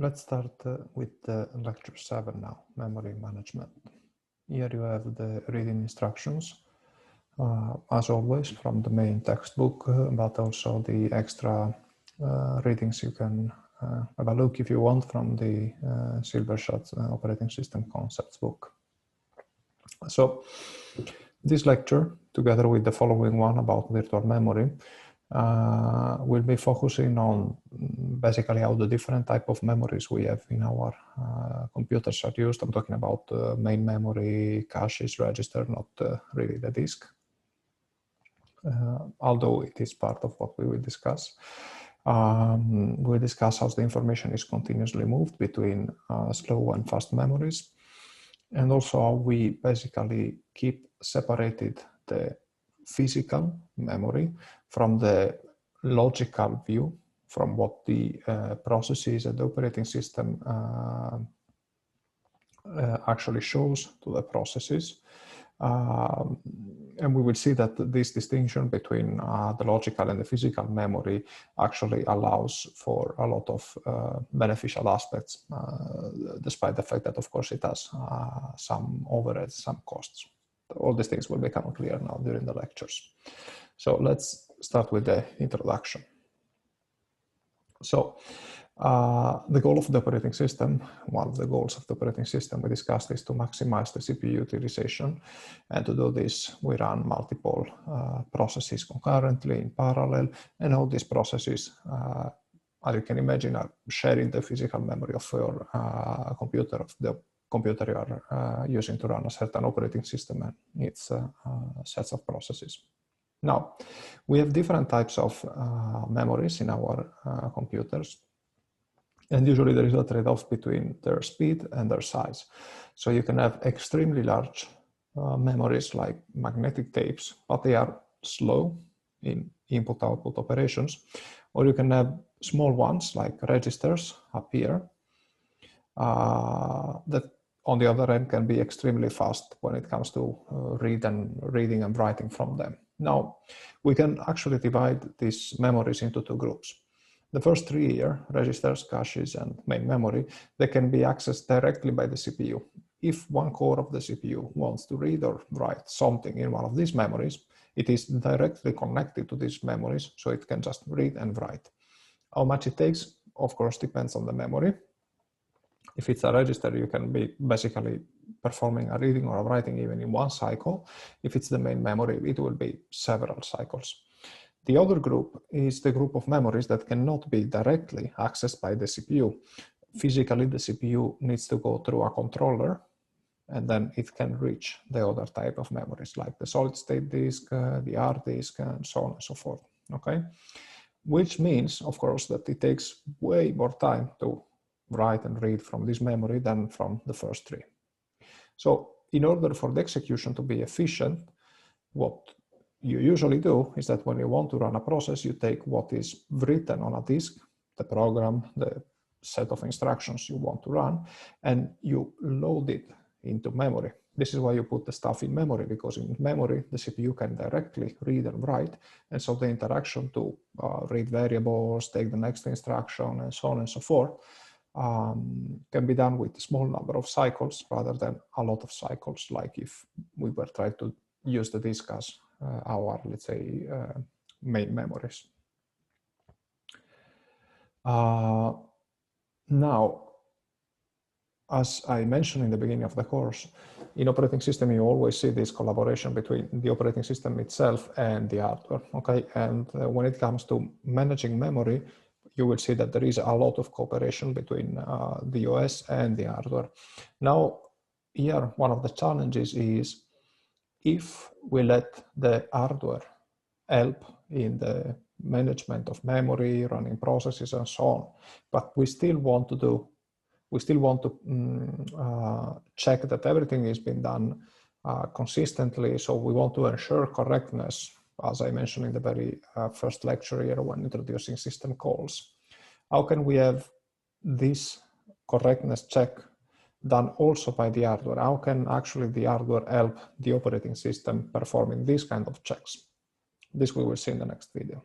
Let's start with lecture 7 now, memory management. Here you have the reading instructions, as always, from the main textbook, but also the extra readings you can have a look if you want from the Silvershot operating system concepts book. So this lecture, together with the following one about virtual memory, we'll be focusing on basically how the different type of memories we have in our computers are used. I'm talking about main memory, caches, register, not really the disk, although it is part of what we will discuss. We'll discuss how the information is continuously moved between slow and fast memories, and also how we basically keep separated the physical memory from the logical view, from what the processes and the operating system actually shows to the processes. And we will see that this distinction between the logical and the physical memory actually allows for a lot of beneficial aspects, despite the fact that, of course, it has some overheads, some costs. All these things will become clear now during the lectures. So let's start with the introduction. So the goal of the operating system, one of the goals of the operating system we discussed, is to maximize the CPU utilization. And to do this, we run multiple processes concurrently in parallel. And all these processes, as you can imagine, are sharing the physical memory of your computer, of the computer you are using to run a certain operating system and its sets of processes. Now, we have different types of memories in our computers, and usually there is a trade-off between their speed and their size. So you can have extremely large memories like magnetic tapes, but they are slow in input-output operations, or you can have small ones like registers up here that on the other end can be extremely fast when it comes to reading and writing from them. Now, we can actually divide these memories into two groups. The first three here, registers, caches, and main memory, they can be accessed directly by the CPU. If one core of the CPU wants to read or write something in one of these memories, it is directly connected to these memories, so it can just read and write. How much it takes, of course, depends on the memory. If it's a register, you can be basically performing a reading or a writing even in one cycle. If it's the main memory, it will be several cycles. The other group is the group of memories that cannot be directly accessed by the CPU. Physically, the CPU needs to go through a controller, and then it can reach the other type of memories, like the solid-state disk, the hard disk, and so on and so forth, okay? Which means, of course, that it takes way more time to write and read from this memory than from the first three. So in order for the execution to be efficient, what you usually do is that when you want to run a process, you take what is written on a disk, the program, the set of instructions you want to run, and you load it into memory. This is why you put the stuff in memory, because in memory, the CPU can directly read and write. And so the interaction to read variables, take the next instruction, and so on and so forth, can be done with a small number of cycles rather than a lot of cycles, like if we were trying to use the disk as our, let's say, main memories. Now, as I mentioned in the beginning of the course, in operating system, you always see this collaboration between the operating system itself and the hardware, okay? And when it comes to managing memory, you will see that there is a lot of cooperation between the OS and the hardware. Now, here, one of the challenges is if we let the hardware help in the management of memory, running processes, and so on, but we still want to check that everything is being done consistently. So we want to ensure correctness, as I mentioned in the very first lecture here when introducing system calls. How can we have this correctness check done also by the hardware? How can actually the hardware help the operating system performing these kind of checks? This we will see in the next video.